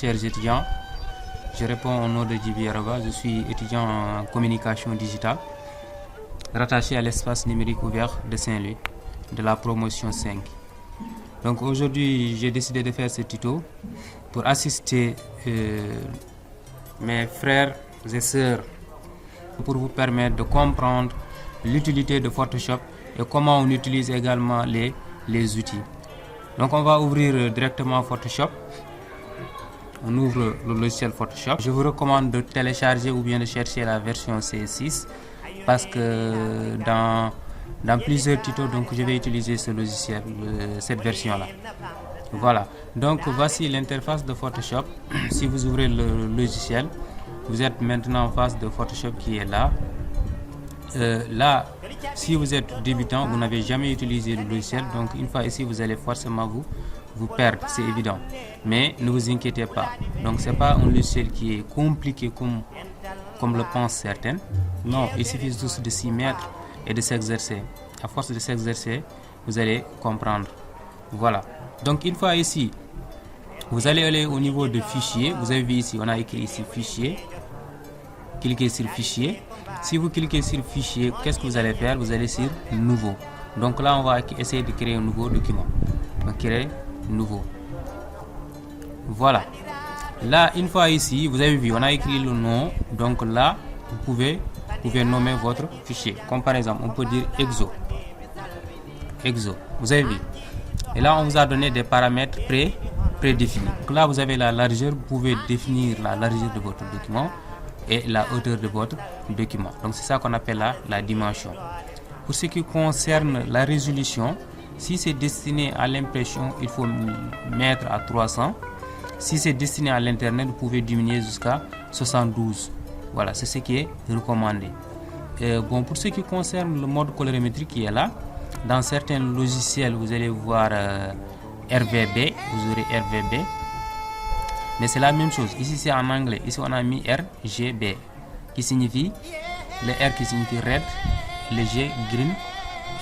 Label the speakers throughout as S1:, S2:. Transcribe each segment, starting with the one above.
S1: chers étudiants. Je réponds au nom de Djiby Yaraba. Je suis étudiant en communication digitale, rattaché à l'espace numérique ouvert de Saint-Louis, de la promotion 5. Donc aujourd'hui, j'ai décidé de faire ce tuto pour assister mes frères et sœurs, pour vous permettre de comprendre l'utilité de Photoshop et comment on utilise également les outils. Donc on va ouvrir directement Photoshop. On ouvre le logiciel Photoshop. Je vous recommande de télécharger ou bien de chercher la version C6 parce que dans plusieurs tutos, donc je vais utiliser ce logiciel, cette version-là. Voilà, donc voici l'interface de Photoshop. Si vous ouvrez le logiciel, vous êtes maintenant en face de Photoshop qui est là. Là, si vous êtes débutant, vous n'avez jamais utilisé le logiciel, donc une fois ici, vous allez forcément vous perdre, c'est évident. Mais ne vous inquiétez pas. Donc c'est pas un logiciel qui est compliqué comme le pensent certains. Non, il suffit juste de s'y mettre et de s'exercer. À force de s'exercer, vous allez comprendre. Voilà. Donc une fois ici, vous allez aller au niveau de fichier. Vous avez vu ici, on a écrit ici fichier. Cliquez sur fichier. Si vous cliquez sur fichier, qu'est-ce que vous allez faire? Vous allez sur nouveau. Donc là, on va essayer de créer un nouveau document. On va créer nouveau. Voilà. Là, une fois ici, vous avez vu, on a écrit le nom. Donc là, vous pouvez nommer votre fichier. Comme par exemple, on peut dire exo. Exo. Vous avez vu. Et là, on vous a donné des paramètres prédéfinis. Donc là, vous avez la largeur. Vous pouvez définir la largeur de votre document et la hauteur de votre document. Donc c'est ça qu'on appelle la dimension. Pour ce qui concerne la résolution, si c'est destiné à l'impression, il faut mettre à 300. Si c'est destiné à l'internet, vous pouvez diminuer jusqu'à 72. Voilà, c'est ce qui est recommandé. Bon, pour ce qui concerne le mode colorimétrique qui est là, dans certains logiciels, vous allez voir RVB, vous aurez RVB. Mais c'est la même chose. Ici, c'est en anglais. Ici, on a mis RGB, qui signifie le R qui signifie red, le G green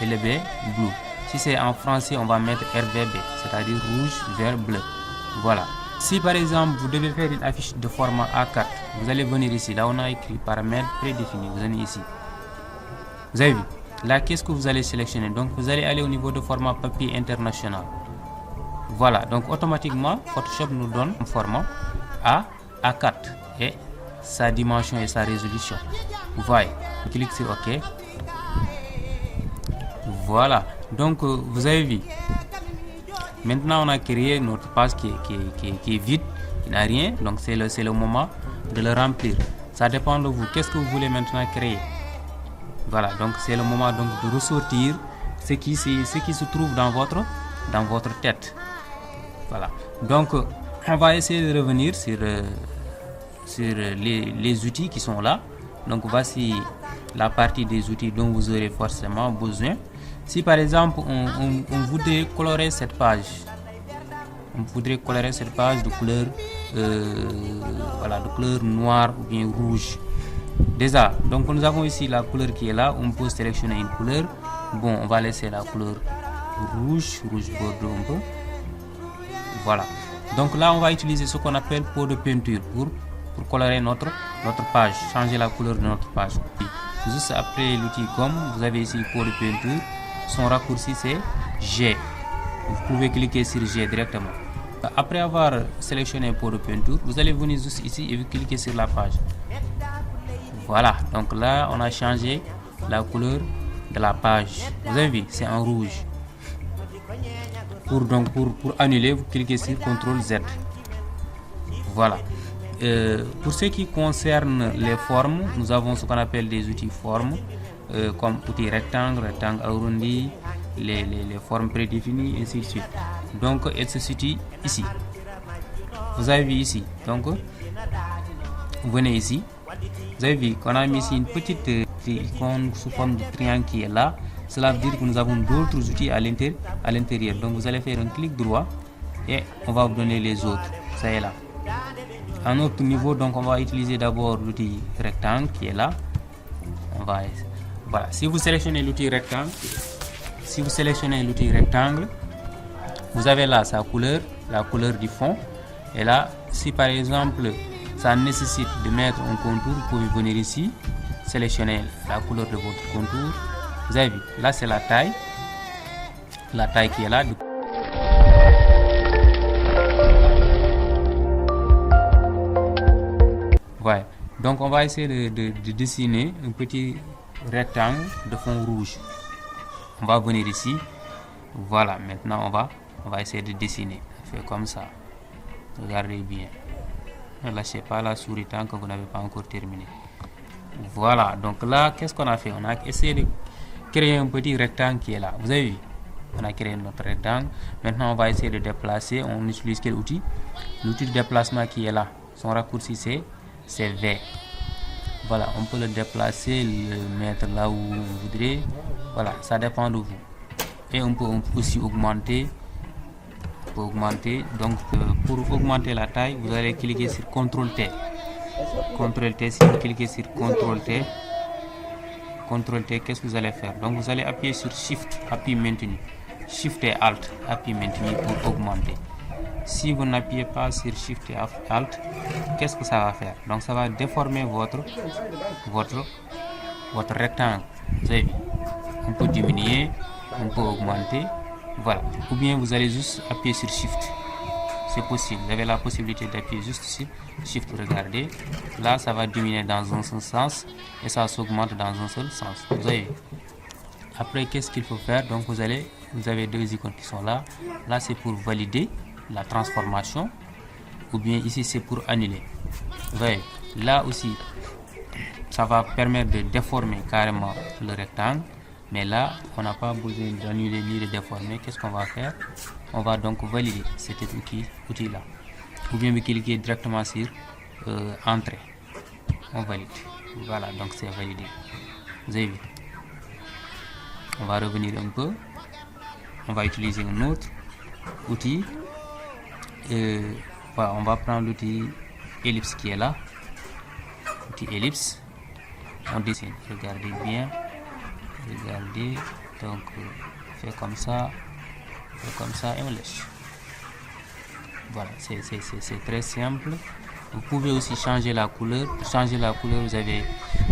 S1: et le B blue. Si c'est en français, on va mettre RVB, c'est-à-dire rouge, vert, bleu. Voilà. Si par exemple, vous devez faire une affiche de format A4, vous allez venir ici. Là, on a écrit paramètres prédéfinis. Vous allez ici. Vous avez vu. Là, qu'est-ce que vous allez sélectionner? Donc, vous allez aller au niveau de format papier international. Voilà, donc automatiquement, Photoshop nous donne un format A4 et sa dimension et sa résolution. Vous voyez, on clique sur OK. Voilà, donc vous avez vu. Maintenant, on a créé notre page qui est vide, qui n'a rien. Donc, c'est le moment de le remplir. Ça dépend de vous. Qu'est-ce que vous voulez maintenant créer? Voilà, donc c'est le moment donc de ressortir ce qui se trouve dans votre tête. Voilà, donc on va essayer de revenir sur les outils qui sont là. Donc voici la partie des outils dont vous aurez forcément besoin. Si par exemple on voudrait colorer cette page, de couleur, voilà, de couleur noire ou bien rouge. Déjà, donc nous avons ici la couleur qui est là. On peut sélectionner une couleur. Bon, on va laisser la couleur rouge bordeaux un peu. Voilà. Donc là, on va utiliser ce qu'on appelle pot de peinture pour colorer notre page, changer la couleur de notre page. Juste après l'outil gomme, vous avez ici pot de peinture. Son raccourci c'est G. Vous pouvez cliquer sur G directement. Après avoir sélectionné pot de peinture, vous allez venir juste ici et vous cliquez sur la page. Voilà. Donc là, on a changé la couleur de la page. Vous avez vu, c'est en rouge. Pour annuler, vous cliquez sur CTRL Z. Voilà. Pour ce qui concerne les formes, nous avons ce qu'on appelle des outils formes, comme outils rectangle arrondi, les formes prédéfinies, ainsi de suite. Donc, elle se situe ici. Vous avez vu ici. Donc, vous venez ici. Vous avez vu qu'on a mis ici une petite icône sous forme de triangle qui est là. Cela veut dire que nous avons d'autres outils à l'intérieur. Donc vous allez faire un clic droit et on va vous donner les autres. Ça est là. À notre niveau, donc on va utiliser d'abord l'outil rectangle qui est là. Voilà. Si vous sélectionnez l'outil rectangle, vous avez là sa couleur, la couleur du fond, et là si par exemple ça nécessite de mettre un contour, vous pouvez venir ici, sélectionner la couleur de votre contour. Vous avez vu, là c'est la taille qui est là. Voilà, donc on va essayer de dessiner un petit rectangle de fond rouge. On va venir ici, voilà, maintenant on va essayer de dessiner. On fait comme ça, regardez bien, ne lâchez pas la souris tant que vous n'avez pas encore terminé. Voilà, donc là qu'est-ce qu'on a fait? On a essayé de créer un petit rectangle qui est là, vous avez vu, on a créé notre rectangle. Maintenant on va essayer de déplacer. On utilise quel outil? L'outil de déplacement qui est là, son raccourci c'est V. Voilà, on peut le déplacer, le mettre là où vous voudrez. Voilà, ça dépend de vous. Et on peut aussi augmenter. Donc pour augmenter la taille, vous allez cliquer sur CTRL T. CTRL T, si vous cliquez sur CTRL T, qu'est-ce que vous allez faire? Donc vous allez appuyer sur Shift, appui maintenu. Shift et Alt, appui maintenu pour augmenter. Si vous n'appuyez pas sur Shift et Alt, qu'est-ce que ça va faire? Donc ça va déformer votre rectangle. Vous avez vu? On peut diminuer, on peut augmenter. Voilà. Ou bien vous allez juste appuyer sur Shift. C'est possible. Vous avez la possibilité d'appuyer juste sur Shift. Regardez. Là, ça va diminuer dans un seul sens et ça s'augmente dans un seul sens. Vous avez vu? Après, qu'est-ce qu'il faut faire? Donc vous avez deux icônes qui sont là. Là, c'est pour valider la transformation, ou bien ici c'est pour annuler. Vous voyez, là aussi ça va permettre de déformer carrément le rectangle, mais là on n'a pas besoin d'annuler ni de déformer. Qu'est-ce qu'on va faire? On va donc valider cet outil là, ou bien vous cliquez directement sur entrée, on valide. Voilà, donc c'est validé. Vous avez vu? On va revenir un peu, on va utiliser un autre outil. Voilà, on va prendre l'outil ellipse qui est là. Outil ellipse, on dessine. Regardez bien, regardez. Donc fait comme ça et on lèche. Voilà, c'est très simple. Vous pouvez aussi changer la couleur. Pour changer la couleur, vous avez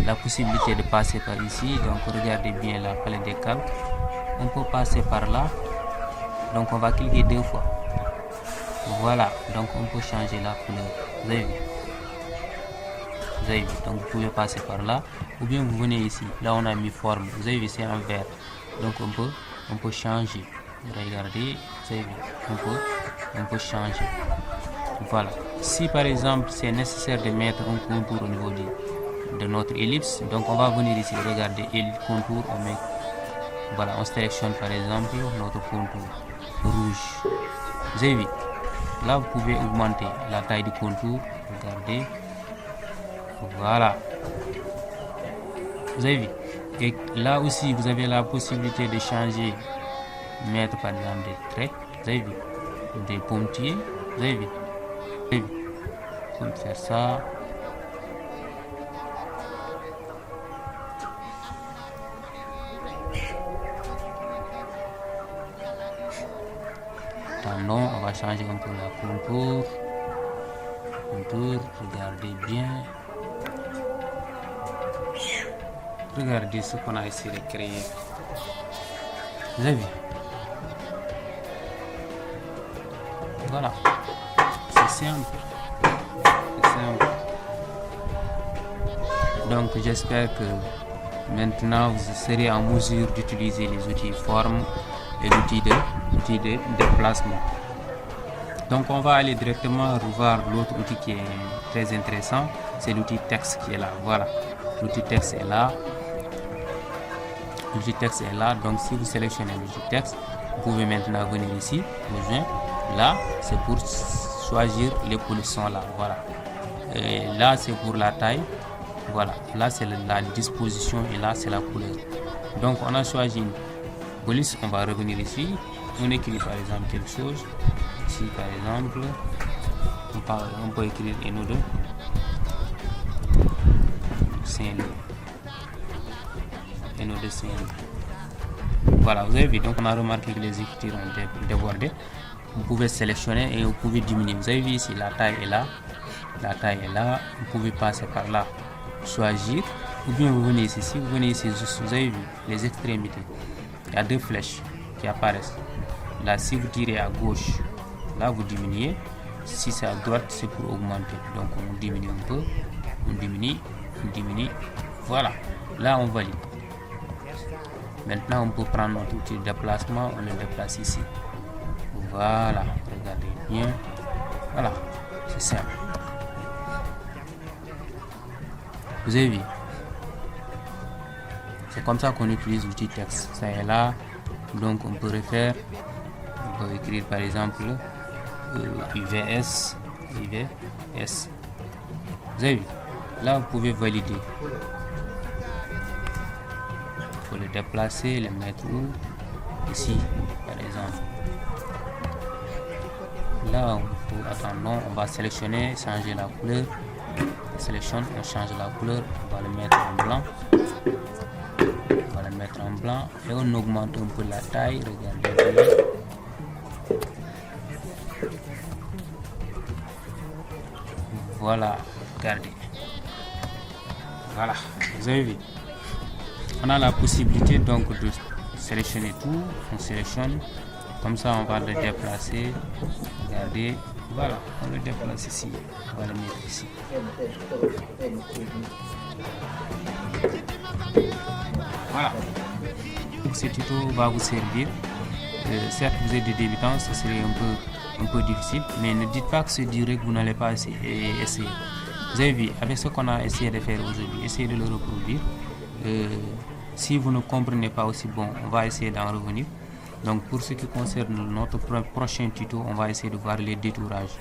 S1: la possibilité de passer par ici. Donc regardez bien la palette des calques. On peut passer par là. Donc on va cliquer deux fois. Voilà, donc on peut changer la couleur. Vous avez vu? Donc vous pouvez passer par là, ou bien vous venez ici. Là on a mis forme. Vous avez vu, c'est en vert. Donc on peut changer. Regardez, vous avez vu, on peut changer. Voilà. Si par exemple c'est nécessaire de mettre un contour au niveau de notre ellipse, donc on va venir ici. Regardez, contour, on met. Voilà, on sélectionne par exemple notre contour rouge. Vous avez vu? Là, vous pouvez augmenter la taille du contour. Regardez. Voilà. Vous avez vu? Et là aussi, vous avez la possibilité de changer, mettre par exemple des traits. Vous avez vu? Des pointillés. Vous avez vu? Vous avez vu? On peut faire ça. Non, on va changer un peu la contour. Regardez bien. Regardez ce qu'on a essayé de créer. Vous avez vu? Voilà. C'est simple. Donc j'espère que maintenant vous serez en mesure d'utiliser les outils forme et l'outil de déplacement. Donc on va aller directement revoir l'autre outil qui est très intéressant, c'est l'outil texte qui est là. Voilà, l'outil texte est là. L'outil texte est là. Donc si vous sélectionnez l'outil texte, vous pouvez maintenant venir ici, là c'est pour choisir les positions là. Voilà. Et là c'est pour la taille. Voilà, là c'est la disposition et là c'est la couleur. Donc on a choisi une police, on va revenir ici. On écrit par exemple quelque chose. Ici par exemple, on peut écrire NO2 Saint-Louis. NO2 Saint-Louis. Voilà, vous avez vu, donc on a remarqué que les écritures ont débordé. vous pouvez sélectionner et vous pouvez diminuer. Vous avez vu ici, la taille est là, vous pouvez passer par là, choisir, ou bien vous venez ici. Si vous venez ici, vous avez vu les extrémités, il y a 2 flèches qui apparaissent. Là, si vous tirez à gauche, là vous diminuez. Si c'est à droite, c'est pour augmenter. Donc on diminue un peu, on diminue, voilà. Là on valide. Maintenant on peut prendre notre outil de déplacement, on le déplace ici. Voilà, regardez bien. Voilà, c'est simple. Vous avez vu? C'est comme ça qu'on utilise l'outil texte. Ça est là. Donc on peut refaire. On peut écrire par exemple UVS. Vous avez vu? Là vous pouvez valider. Il faut le déplacer, le mettre où? Ici par exemple. Là on va sélectionner, changer la couleur. On sélectionne, on change la couleur, on va le mettre en blanc. Et on augmente un peu la taille. Regardez bien. Voilà, regardez. Voilà, vous avez vu. On a la possibilité donc de sélectionner tout. On sélectionne. Comme ça, on va le déplacer. Regardez. Voilà, on le déplace ici. On va le mettre ici. Voilà. Donc ce tuto va vous servir. Certes, vous êtes des débutants, ce serait un peu difficile, mais ne dites pas que c'est dur et que vous n'allez pas essayer. Vous avez vu, avec ce qu'on a essayé de faire aujourd'hui, essayez de le reproduire. Si vous ne comprenez pas aussi, bon, on va essayer d'en revenir. Donc pour ce qui concerne notre prochain tuto, on va essayer de voir les détourages.